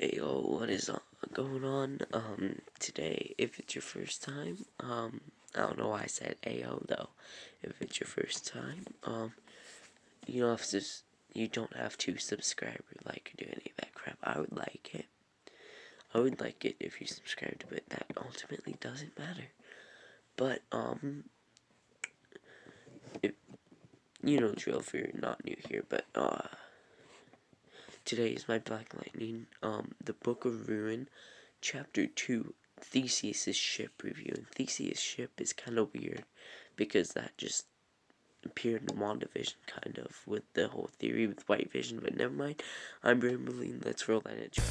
Ayo, what is going on? Today, if it's your first time, I don't know why I said Ayo though. If it's your first time, you don't have to, you don't have to subscribe or like or do any of that crap. I would like it. I would like it if you subscribed, but that ultimately doesn't matter. But, if, you know the drill if you're not new here, but, today is my Black Lightning, the Book of Ruin, Chapter 2, Theseus' ship review. And Theseus' ship is kind of weird, because that just appeared in WandaVision, kind of, with the whole theory with White Vision, but never mind. I'm rambling, let's roll that intro.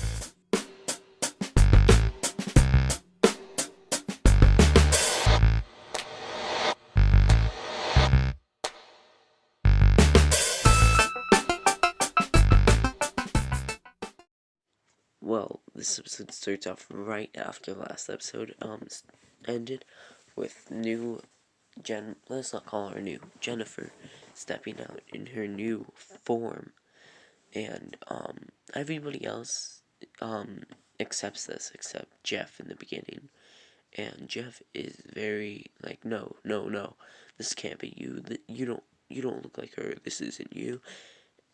Well, this episode starts off right after the last episode ended with let's not call her new, Jennifer, stepping out in her new form, and everybody else accepts this except Jeff in the beginning, and Jeff is very like, no, this can't be you, you don't look like her, this isn't you.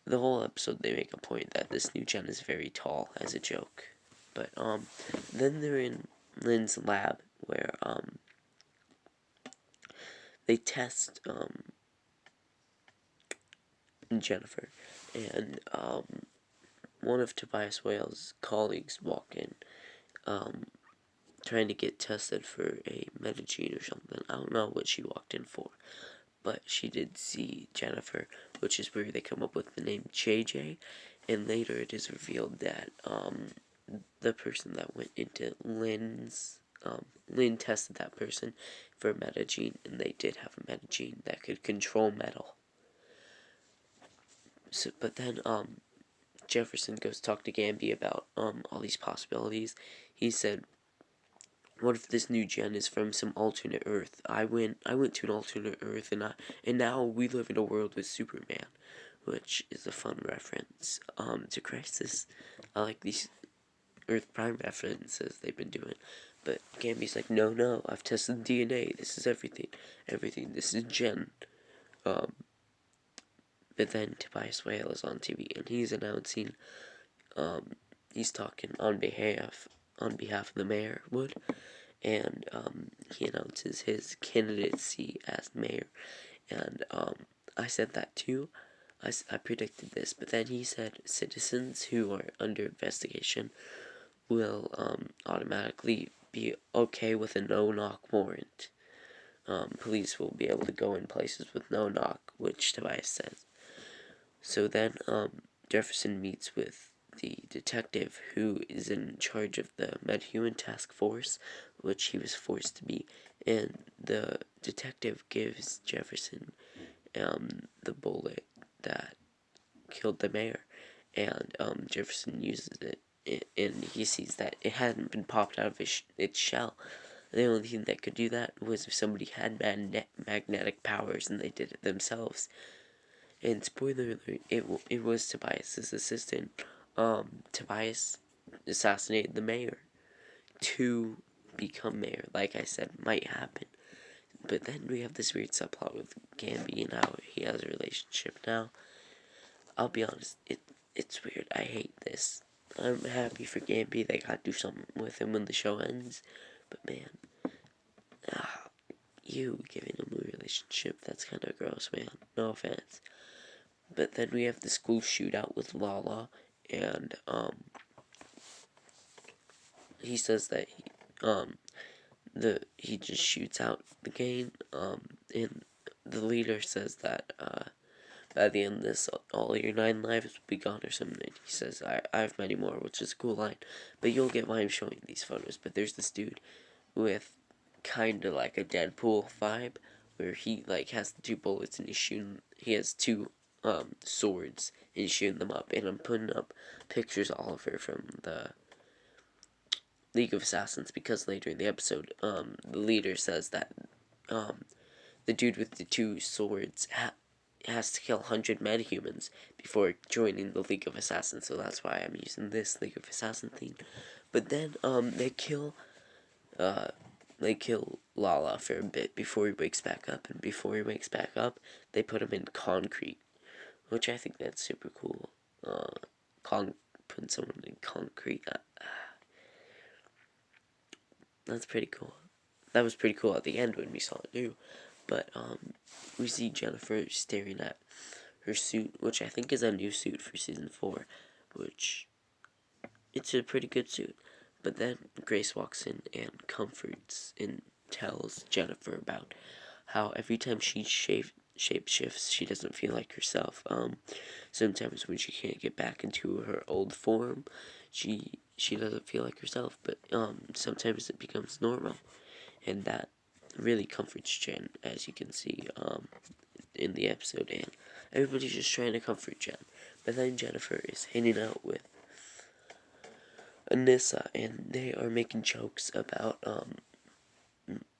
The whole episode they make a point that this new Jen is very tall as a joke. But then they're in Lynn's lab where they test Jennifer, and one of Tobias Whale's colleagues walk in, trying to get tested for a metagene or something. I don't know what she walked in for, but she did see Jennifer, which is where they come up with the name JJ, and later it is revealed that the person that went into Lynn tested that person for a metagene, and they did have a metagene that could control metal. So, but then Jefferson goes talk to Gamby about all these possibilities. He said, what if this new Gen is from some alternate Earth? I went to an alternate Earth, and now we live in a world with Superman, which is a fun reference to Crisis. I like these Earth Prime references they've been doing. But Gamby's like, no, I've tested DNA. This is everything. This is Gen. But then Tobias Whale is on TV, and he's announcing, he's talking on behalf of the mayor, and he announces his candidacy as mayor. And I said that too. I predicted this, but then he said citizens who are under investigation will automatically be okay with a no-knock warrant. Police will be able to go in places with no knock, which Tobias says. So then Jefferson meets with the detective who is in charge of the MedHuman task force, which he was forced to be, and the detective gives Jefferson the bullet that killed the mayor, and Jefferson uses it, and he sees that it hadn't been popped out of its shell. The only thing that could do that was if somebody had magnetic powers and they did it themselves. And spoiler alert, it was Tobias's assistant. Tobias assassinated the mayor to become mayor. Like I said, might happen. But then we have this weird subplot with Gamby and how he has a relationship now. I'll be honest, it's weird. I hate this. I'm happy for Gamby. They gotta do something with him when the show ends. But man, you giving him a relationship, that's kind of gross, man. No offense. But then we have the school shootout with Lala, and he says that he just shoots out the game, and the leader says that by the end of this, all your 9 lives will be gone or something. He says, I have many more, which is a cool line, but you'll get why I'm showing these photos. But there's this dude with kind of like a Deadpool vibe, where he like has the 2 bullets and he has 2 swords and shooting them up, and I'm putting up pictures of Oliver from the League of Assassins, because later in the episode, the leader says that the dude with the 2 swords has to kill 100 metahumans before joining the League of Assassins, so that's why I'm using this League of Assassins theme. But then, they kill Lala for a bit before he wakes back up, and before he wakes back up, they put him in concrete, which I think that's super cool. Putting someone in concrete, that's pretty cool. That was pretty cool at the end when we saw it too. But, we see Jennifer staring at her suit, which I think is a new suit for season 4, which, it's a pretty good suit. But then Grace walks in and comforts and tells Jennifer about how every time she shapeshifts, she doesn't feel like herself. Sometimes when she can't get back into her old form, she doesn't feel like herself, but sometimes it becomes normal, and that really comforts Jen, as you can see in the episode, and everybody's just trying to comfort Jen. But then Jennifer is hanging out with Anissa, and they are making jokes about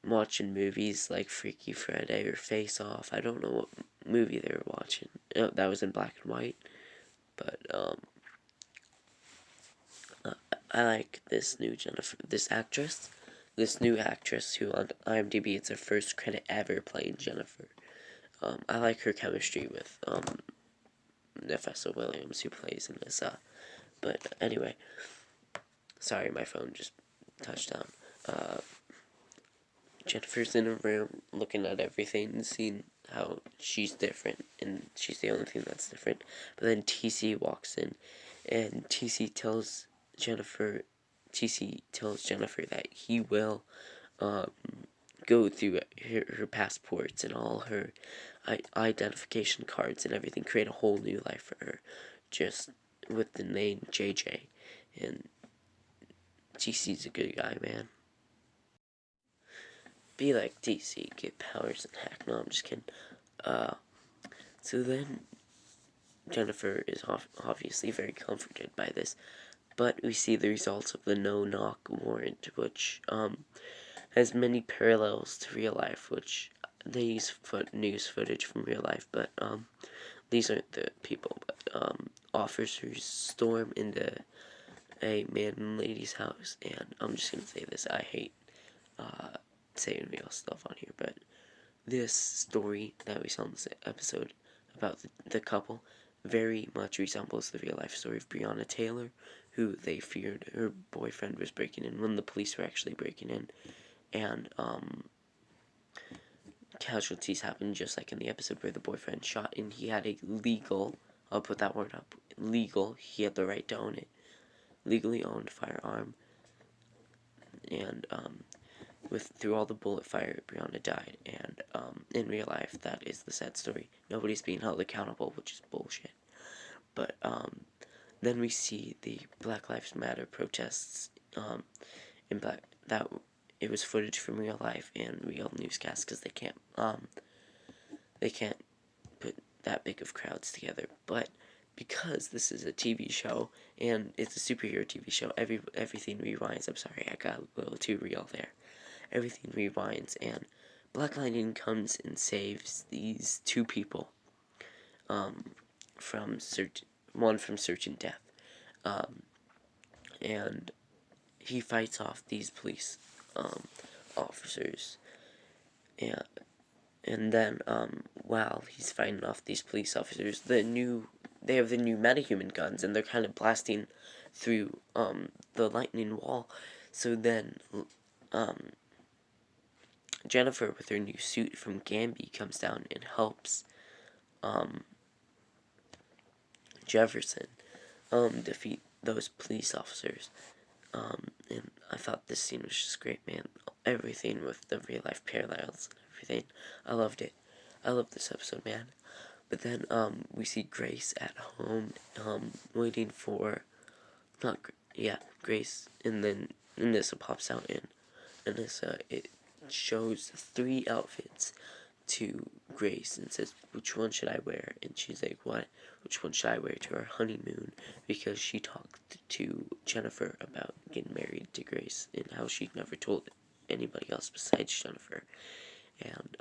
watching movies like Freaky Friday or Face Off. I don't know what movie they were watching. Oh, that was in black and white. But I like this new Jennifer, this new actress who on IMDb, it's her first credit ever playing Jennifer. I like her chemistry with Nefessa Williams, who plays Anissa. But anyway, sorry, my phone just touched down. Jennifer's in a room looking at everything and seeing how she's different, and she's the only thing that's different. But then TC walks in, and TC tells Jennifer that he will go through her passports and all her identification cards and everything, create a whole new life for her, just with the name JJ. And TC's a good guy, man. Be like DC, get powers and hack. No, I'm just kidding. So then Jennifer is obviously very comforted by this, but we see the results of the no-knock warrant, which has many parallels to real life, which they use news footage from real life, but these aren't the people. But officers storm into a man and lady's house, and I'm just gonna say this: I hate saying real stuff on here, but this story that we saw in this episode about the couple very much resembles the real life story of Breonna Taylor, who they feared her boyfriend was breaking in when the police were actually breaking in, and casualties happened just like in the episode where the boyfriend shot, and he had a legal, I'll put that word up, legal, he had the right to own it, legally owned firearm, and through all the bullet fire, Breonna died, and in real life, that is the sad story. Nobody's being held accountable, which is bullshit. But then we see the Black Lives Matter protests in that it was footage from real life and real newscasts, because they can't put that big of crowds together. But because this is a TV show and it's a superhero TV show, everything rewinds. I'm sorry, I got a little too real there. Everything rewinds, and Black Lightning comes and saves these two people from certain death, and he fights off these police officers, and then while he's fighting off these police officers, they have the new metahuman guns, and they're kind of blasting through the lightning wall. So then Jennifer, with her new suit from Gamby, comes down and helps Jefferson defeat those police officers. And I thought this scene was just great, man. Everything with the real life parallels and everything. I loved it. I love this episode, man. But then we see Grace at home waiting for Grace, and then Anissa pops out, and Anissa, it shows 3 outfits to Grace and says, which one should I wear? And she's like, what? Which one should I wear to our honeymoon? Because she talked to Jennifer about getting married to Grace and how she never told anybody else besides Jennifer. And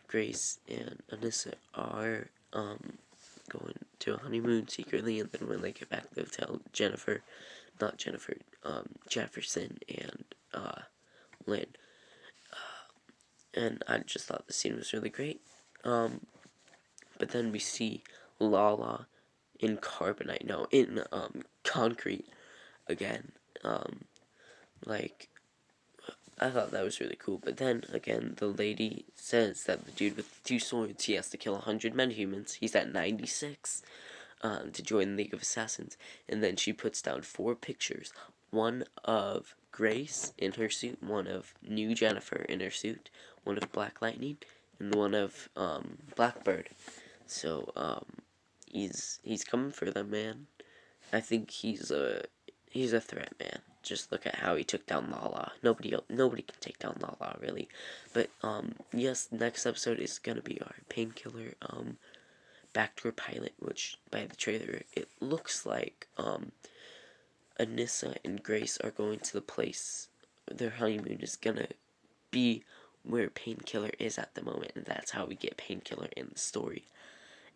Grace and Anissa are going to a honeymoon secretly, and then when they get back they'll tell Jefferson and Lynn. And I just thought the scene was really great. But then we see Lala in concrete again. Like, I thought that was really cool. But then again, the lady says that the dude with 2 swords, he has to kill 100 metahumans. He's at 96 to join the League of Assassins. And then she puts down 4 pictures. One of Grace in her suit, one of new Jennifer in her suit, one of Black Lightning, and one of Blackbird. So he's coming for them, man. I think he's a threat, man. Just look at how he took down Lala. Nobody can take down Lala, really. But yes, next episode is gonna be our painkiller backdoor pilot, which by the trailer it looks like Anissa and Grace are going to the place. Their honeymoon is gonna be where Painkiller is at the moment, and that's how we get Painkiller in the story.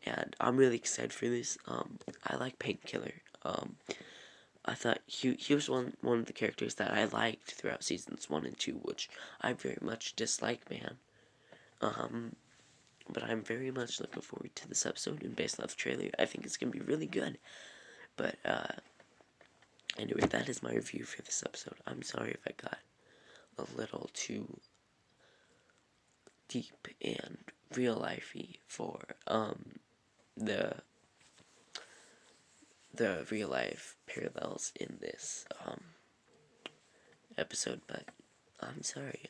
And I'm really excited for this. I like Painkiller. I thought he was one of the characters that I liked throughout seasons 1 and 2, which I very much dislike, man. But I'm very much looking forward to this episode, and based off the trailer, I think it's gonna be really good. But anyway, that is my review for this episode. I'm sorry if I got a little too deep and real lifey for the real life parallels in this episode, but I'm sorry.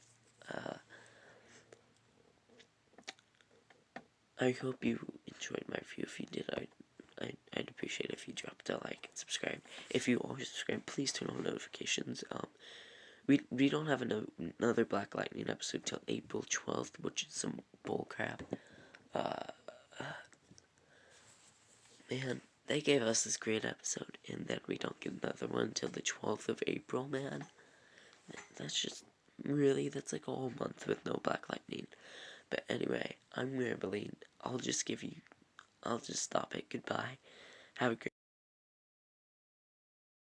I hope you enjoyed my review. If you did, I'd appreciate it if you dropped a like and subscribe. If you are subscribed, please turn on notifications. We don't have another Black Lightning episode till April 12th, which is some bullcrap. Man, they gave us this great episode, and then we don't get another one till the 12th of April, man. That's just, really, that's like a whole month with no Black Lightning. But anyway, I'm rambling. I'll just stop it. Goodbye. Have a great